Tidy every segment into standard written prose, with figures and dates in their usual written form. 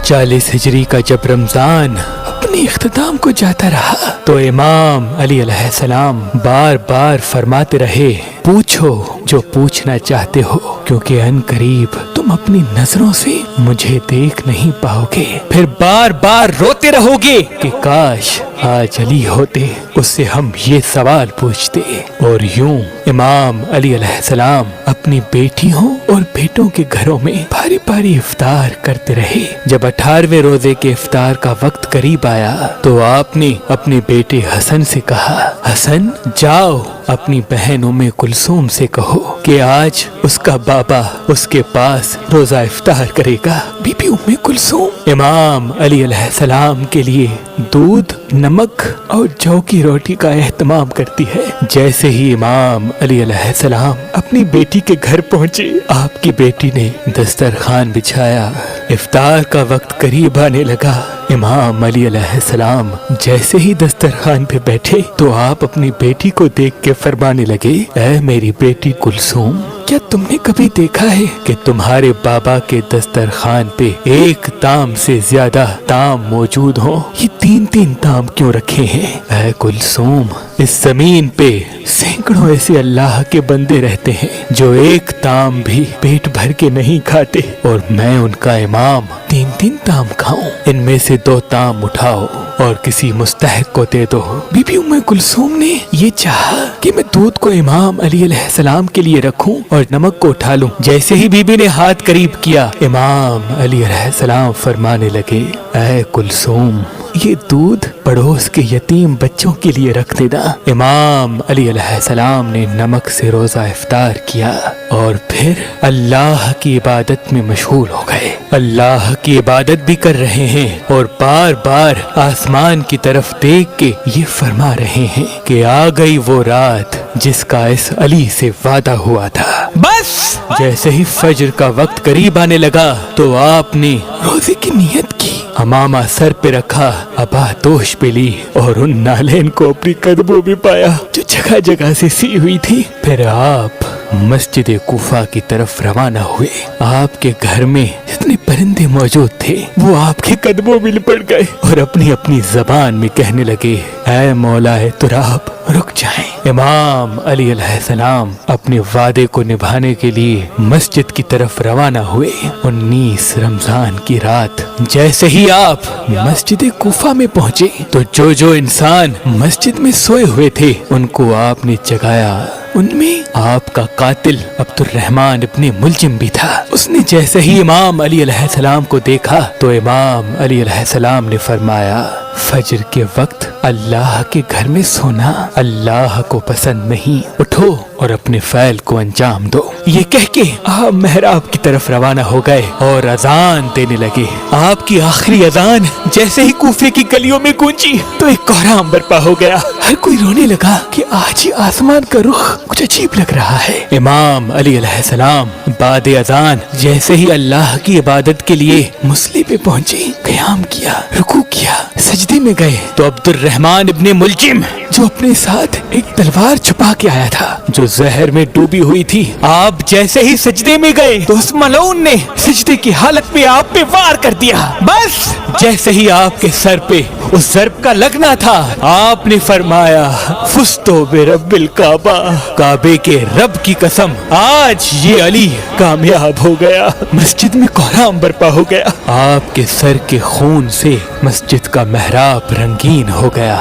40 हिजरी का जब रमजान अपने इख्तिताम को जाता रहा तो इमाम अली अलैहिस्सलाम बार बार फरमाते रहे, पूछो जो पूछना चाहते हो, क्योंकि अन करीब तुम अपनी नजरों से मुझे देख नहीं पाओगे। फिर बार बार रोते रहोगे कि काश आज अली होते, उससे हम ये सवाल पूछते। और यूं इमाम अली अलैहिस्सलाम अपनी बेटियों और बेटों के घरों में बारी बारी इफ्तार करते रहे। जब 18वें रोजे के इफ्तार का वक्त करीब आया तो आपने अपने बेटे हसन से कहा, हसन जाओ अपनी बहन उम्मे कुलसूम से कहो कि आज उसका बाबा उसके पास रोजा इफ्तार करेगा। बीबी उम्मे कुलसूम इमाम अली अलैहिस्सलाम के लिए दूध, नमक और जौ की रोटी का एहतमाम करती है। जैसे ही इमाम अली अलैहिस्सलाम अपनी बेटी के घर पहुंचे, आपकी बेटी ने दस्तरखान बिछाया। इफ्तार का वक्त करीब आने लगा। इमाम अली अलैहिस्सलाम जैसे ही दस्तरखान पे बैठे तो आप अपनी बेटी को देख के फरमाने लगे, ऐ मेरी बेटी कुलसूम, क्या तुमने कभी देखा है कि तुम्हारे बाबा के दस्तरखान पे एक ताम से ज्यादा ताम मौजूद हो? ये 3-3 ताम क्यों रखे हैं? ऐ कुलसूम, इस जमीन पे सैकड़ों ऐसे अल्लाह के बंदे रहते हैं जो एक ताम भी पेट भर के नहीं खाते, और मैं उनका इमाम 3-3 ताम खाऊं? इनमें से 2 ताम उठाओ और किसी मुस्तहिक को दे दो। बीबी उम्मे कुलसूम ने ये चाहा कि मैं दूध को इमाम अली अलैहिस्सलाम के लिए रखूं और नमक को उठा लूं। जैसे ही बीबी ने हाथ करीब किया, इमाम अली अलैहिस्सलाम फरमाने लगे, ऐ कुलसूम, ये दूध पड़ोस के यतीम बच्चों के लिए रख देना। इमाम अली अलैहिस्सलाम ने नमक से रोजा इफ्तार किया और फिर अल्लाह की इबादत में मशगूल हो गए। अल्लाह की इबादत भी कर रहे हैं और बार बार आसमान की तरफ देख के ये फरमा रहे हैं कि आ गई वो रात जिसका इस अली से वादा हुआ था। बस जैसे ही फजर का वक्त करीब आने लगा तो आपने रोजे की नियत की, हमामा सर पे रखा, अबातोश पे ली और उन नालेन को अपनी कदमों में पाया जो जगह जगह से सी हुई थी। फिर आप मस्जिद कूफा की तरफ रवाना हुए। आपके घर में जितने परिंदे मौजूद थे वो आपके कदमों में लिपट गए और अपनी अपनी जबान में कहने लगे, ऐ मौलाए तुराब, रुक जाएं। इमाम अली अलैहिस्सलाम अपने वादे को निभाने के लिए मस्जिद की तरफ रवाना हुए। 19 रमजान की रात जैसे ही आप मस्जिद कूफा में पहुंचे तो जो इंसान मस्जिद में सोए हुए थे उनको आपने जगाया। उनमें आपका कातिल अब्दुर्रहमान इब्ने मुलजिम भी था। उसने जैसे ही इमाम अली अलैहिस्सलाम को देखा तो इमाम अली अलैहिस्सलाम ने फरमाया, फजर के वक्त अल्लाह के घर में सोना अल्लाह को पसंद नहीं, उठो और अपने फैल को अंजाम दो। ये कह के आप मेहराब की तरफ रवाना हो गए और अजान देने लगे। आपकी आखिरी अजान जैसे ही कूफे की गलियों में गूंजी तो एक कोहराम बर्पा हो गया। हर कोई रोने लगा कि आज ही आसमान का रुख कुछ अजीब लग रहा है। इमाम अली अलैहिस्सलाम बाद अजान जैसे ही अल्लाह की इबादत के लिए मुसल्ले पे पहुंचे, क़याम किया, रुकू किया, सजदे में गए तो अब्दुर्रहमान इब्ने मुलजिम जो अपने साथ एक तलवार छुपा के आया था जो जहर में डूबी हुई थी, आप जैसे ही सजदे में गए तो उस मलऊन ने सजदे की हालत में आप पे वार कर दिया। बस जैसे ही आपके सर पे उस ज़र्ब का लगना था आपने फरमाया, फुस्तो बिरब्बिल काबा, काबे के रब की कसम आज ये अली कामयाब हो गया। मस्जिद में कोहराम बर्पा हो गया। आपके सर के खून से मस्जिद का मेहराब रंगीन हो गया,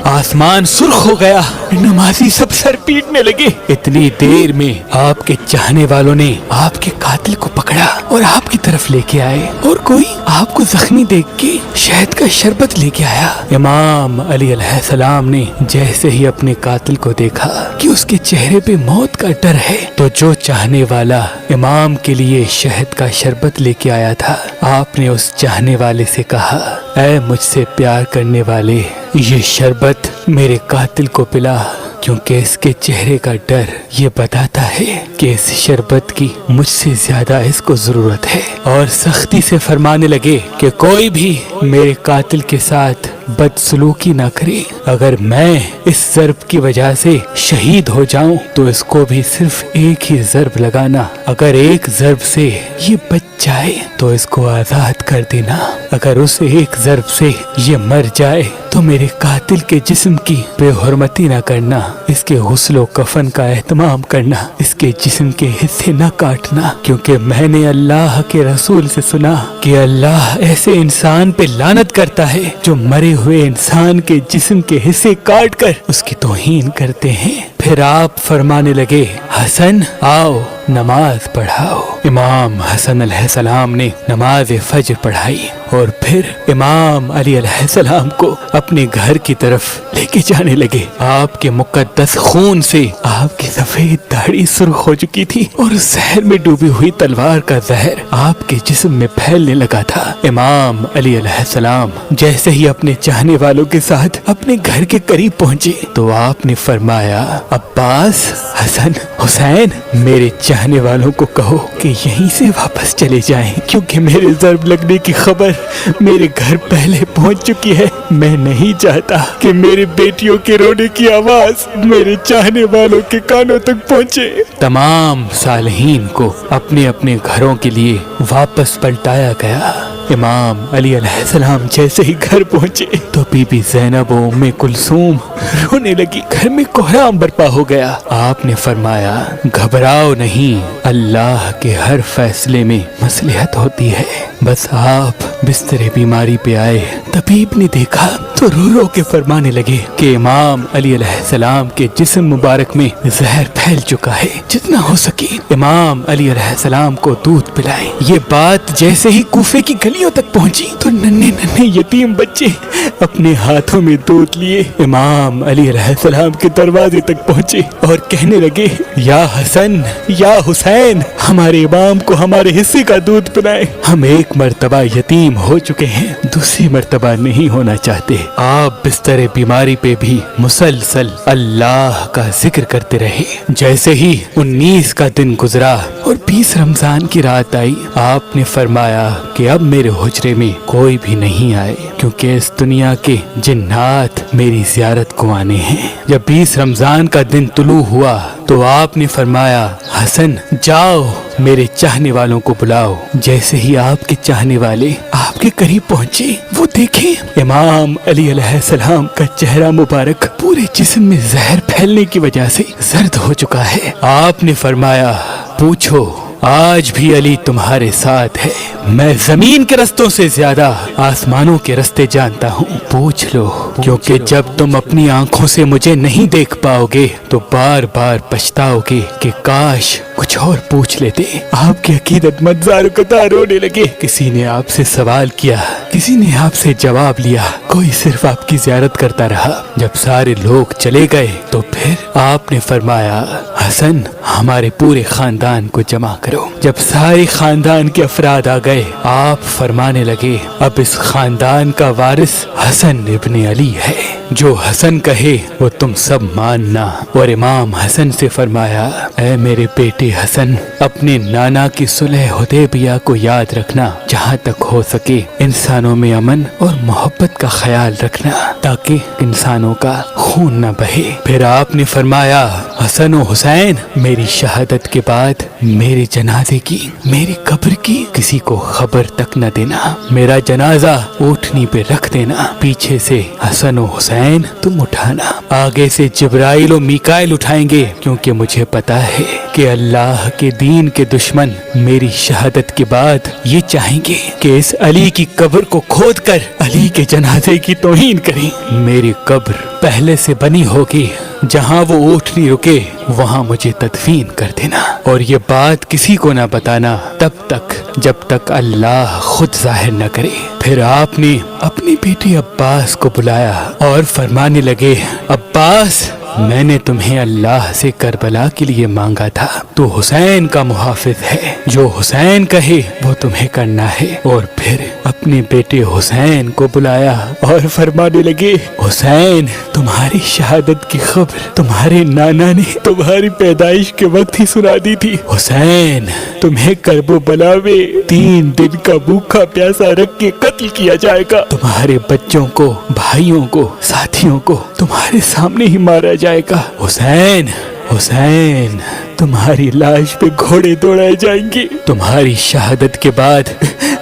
आसमान सुर्ख हो गया, नमाजी सब सर पीटने लगे। इतनी देर में आपके चाहने वालों ने आपके कातिल को पकड़ा और आपकी तरफ लेके आए और कोई आपको जख्मी देख के शहद का शरबत लेके आया। इमाम अली अलैहिस्सलाम ने जैसे ही अपने कातिल को देखा कि उसके चेहरे पे मौत का डर है तो जो चाहने वाला इमाम के लिए शहद का शरबत लेके आया था, आपने उस चाहने वाले से कहा, ऐ मुझसे प्यार करने वाले, ये शरबत मेरे कातिल को पिला, क्योंकि इसके चेहरे का डर ये बताता है कि इस शरबत की मुझसे ज्यादा इसको जरूरत है। और सख्ती से फरमाने लगे कि कोई भी मेरे कातिल के साथ बदसलूकी ना करे। अगर मैं इस ज़र्ब की वजह से शहीद हो जाऊं तो इसको भी सिर्फ एक ही ज़र्ब लगाना। अगर एक ज़र्ब से ये बच्चा जाए तो इसको आजाद कर देना। अगर उस एक ज़र्ब से ये मर जाए तो मेरे कातिल के जिस्म की बेहुरमती न करना, इसके गुस्लो कफन का एहतमाम करना, इसके जिस्म के हिस्से न काटना, क्योंकि मैंने अल्लाह के रसूल से सुना कि अल्लाह ऐसे इंसान पे लानत करता है जो मरे हुए इंसान के जिस्म के हिस्से काट कर उसकी तौहीन करते हैं। फिर आप फरमाने लगे, हसन आओ नमाज पढ़ाओ। इमाम हसन अलैहिस्सलाम ने नमाज फज्र पढ़ाई और फिर इमाम अली अलैहिस्सलाम को अपने घर की तरफ लेके जाने लगे। आपके मुकद्दस खून से आपकी सफेद दाढ़ी सुर्ख हो चुकी थी और जहर में डूबी हुई तलवार का जहर आपके जिस्म में फैलने लगा था। इमाम अली अलैहिस्सलाम जैसे ही अपने चाहने वालों के साथ अपने घर के करीब पहुँचे तो आपने फरमाया, अब्बास, हसन, हुसैन, मेरे चाहने वालों को कहो कि यहीं से वापस चले जाएं, क्योंकि मेरे ज़र्ब लगने की खबर मेरे घर पहले पहुंच चुकी है। मैं नहीं चाहता कि मेरी बेटियों के रोने की आवाज मेरे चाहने वालों के कानों तक पहुंचे। तमाम सालहीन को अपने अपने घरों के लिए वापस पलटाया गया। इमाम अली अलैहिस्सलाम जैसे ही घर पहुंचे तो बीबी ज़ैनब और उम्मे कुलसूम रोने लगी। घर में कोहराम बर्पा हो गया। आपने फरमाया, घबराओ नहीं, अल्लाह के हर फैसले में मसलहत होती है। बस आप बिस्तरे बीमारी पे आए, तबीब ने देखा तो रो रो के फरमाने लगे कि इमाम अली अलैहिस्सलाम के जिस्म मुबारक में जहर फैल चुका है, जितना हो सके इमाम अली अलैहिस्सलाम को दूध पिलाएं। ये बात जैसे ही कूफे की गलियों तक पहुंची तो नन्हे नन्हे यतीम बच्चे अपने हाथों में दूध लिए इमाम अली अलैहिस्सलाम के दरवाजे तक पहुंचे और कहने लगे, या हसन, या हुसैन, हमारे इमाम को हमारे हिस्से का दूध पिलाएं। हम एक मर्तबा यतीम हो चुके हैं, दूसरी मर्तबा नहीं होना चाहते। आप बिस्तरे बीमारी पे भी मुसलसल अल्लाह का जिक्र करते रहे। जैसे ही 19 का दिन गुजरा और 20 रमजान की रात आई, आपने फरमाया कि अब मेरे हुजरे में कोई भी नहीं आए, क्योंकि इस दुनिया के जिन्नात मेरी ज़ियारत को आने हैं। जब 20 रमजान का दिन तुलू हुआ तो आपने फरमाया, हसन जाओ मेरे चाहने वालों को बुलाओ। जैसे ही आपके चाहने वाले आपके करीब पहुंचे, वो देखें इमाम अली अलैहिस्सलाम का चेहरा मुबारक पूरे जिस्म में जहर फैलने की वजह से जर्द हो चुका है। आपने फरमाया, पूछो, आज भी अली तुम्हारे साथ है। मैं जमीन के रस्तों से ज्यादा आसमानों के रास्ते जानता हूँ, पूछ लो, क्योंकि जब तुम अपनी आंखों से मुझे नहीं देख पाओगे तो बार बार पछताओगे कि काश कुछ और पूछ लेते। आपकी अकीदतमंद ज़ारुकतार रोने लगे। किसी ने आपसे सवाल किया, किसी ने आपसे जवाब लिया, कोई सिर्फ आपकी ज़ियारत करता रहा। जब सारे लोग चले गए तो फिर आपने फरमाया, हसन, हमारे पूरे खानदान को जमा करो। जब सारे खानदान के अफराद आ गए, आप फरमाने लगे, अब इस खानदान का वारिस हसन इब्ने अली है, जो हसन कहे वो तुम सब मानना। और इमाम हसन से फरमाया, ऐ मेरे बेटे हसन, अपने नाना की सुलह हुदैबिया को याद रखना। जहाँ तक हो सके इंसानों में अमन और मोहब्बत का ख्याल रखना, ताकि इंसानों का खून न बहे। फिर आपने फरमाया, हसन और हुसैन, मेरी शहादत के बाद मेरे जनाजे की, मेरी कब्र की किसी को खबर तक न देना। मेरा जनाजा ऊँटनी पे रख देना। पीछे से हसन और हुसैन तुम उठाना, आगे से जिब्राइल और मीकाइल उठाएंगे, क्योंकि मुझे पता है कि अल्लाह के दीन के दुश्मन मेरी शहादत के बाद ये चाहेंगे कि इस अली की कब्र को खोद कर अली के जनाजे की तौहीन करें। मेरी कब्र पहले से बनी होगी, जहाँ वो ऊँटनी रुके वहाँ मुझे तदफीन कर देना, और ये बात किसी को ना बताना तब तक जब तक अल्लाह खुद जाहिर न करे। फिर आपने अपने बेटे अब्बास को बुलाया और फरमाने लगे, अब्बास, मैंने तुम्हें अल्लाह से करबला के लिए मांगा था, तो हुसैन का मुहाफिज है, जो हुसैन कहे वो तुम्हें करना है। और फिर अपने बेटे हुसैन को बुलाया और फरमाने लगे, हुसैन, तुम्हारी शहादत की खबर तुम्हारे नाना ने तुम्हारी पैदाइश के वक्त ही सुना दी थी। हुसैन, तुम्हें करबो बला में 3 दिन का भूखा प्यासा रख के कत्ल किया जाएगा। तुम्हारे बच्चों को, भाइयों को, साथियों को तुम्हारे सामने ही मारा जाएगा। हुसैन, हुसैन, तुम्हारी लाश पे घोड़े दौड़ाए जाएंगे। तुम्हारी शहादत के बाद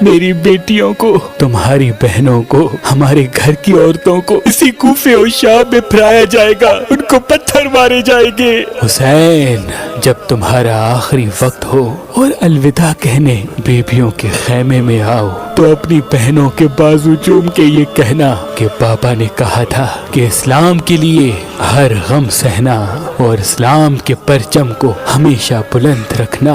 मेरी बेटियों को, तुम्हारी बहनों को, हमारे घर की औरतों को इसी कूफे और शाम में फिराया जाएगा, उनको पत्थर मारे जाएंगे। हुसैन, जब तुम्हारा आखिरी वक्त हो और अलविदा कहने बेबियों के खेमे में आओ तो अपनी बहनों के बाजू चूम के ये कहना कि पापा ने कहा था कि इस्लाम के लिए हर गम सहना और इस्लाम के परचम को हमेशा बुलंद रखना,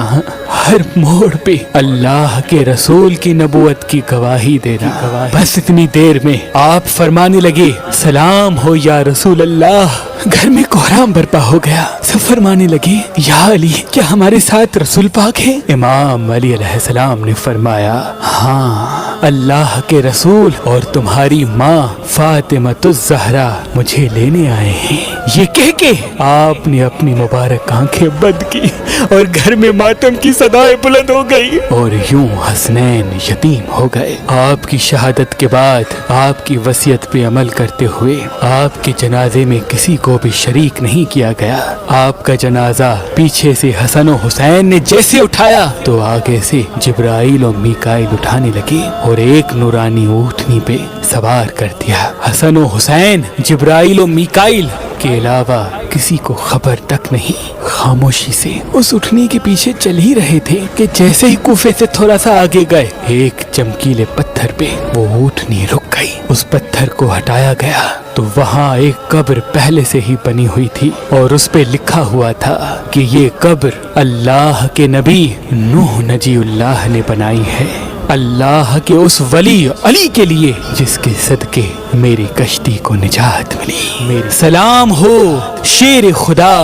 हर मोड़ पे अल्लाह के रसूल की नबूवत की गवाही देना। बस इतनी देर में आप फरमाने लगे, सलाम हो या रसूल अल्लाह। घर में कोहराम बर्पा हो गया। सब फरमाने लगे, या अली, क्या हमारे साथ रसूल पाक है? इमाम अली अलैहिस्सलाम ने फरमाया, हाँ, अल्लाह के रसूल और तुम्हारी माँ फातिमतुज़ ज़हरा मुझे लेने आए हैं। ये कह के आपने अपनी मुबारक आंखें बंद की और घर में मातम की सदाएं बुलंद हो गई और यूं हसनैन यतीम हो गए। आपकी शहादत के बाद आपकी वसीयत पे अमल करते हुए आपके जनाजे में किसी को भी शरीक नहीं किया गया। आपका जनाजा पीछे से हसन और हुसैन ने जैसे उठाया तो आगे से जिब्राइल और मीकाइल उठाने लगे और एक नूरानी ऊँटनी पे सवार कर दिया। हसन और हुसैन, जिब्राइल और मीकाइल के अलावा किसी को खबर तक नहीं। खामोशी से उस उठनी के पीछे चल ही रहे थे कि जैसे ही कूफे से थोड़ा सा आगे गए, एक चमकीले पत्थर पे वो ऊठनी रुक गई। उस पत्थर को हटाया गया तो वहाँ एक कब्र पहले से ही बनी हुई थी और उस पे लिखा हुआ था कि ये कब्र अल्लाह के नबी नूह नजीउल्लाह ने बनाई है, अल्लाह के उस वली अली के लिए जिसके सदके मेरी कश्ती को निजात मिली। मेरे सलाम हो शेर खुदा,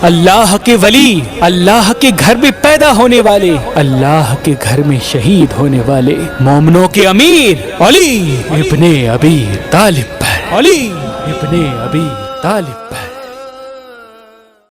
अल्लाह के वली, अल्लाह के घर में पैदा होने वाले, अल्लाह के घर में शहीद होने वाले मोमिनों के अमीर अली इब्ने अबी तालिब पर, अली इब्ने अबी तालिब पर।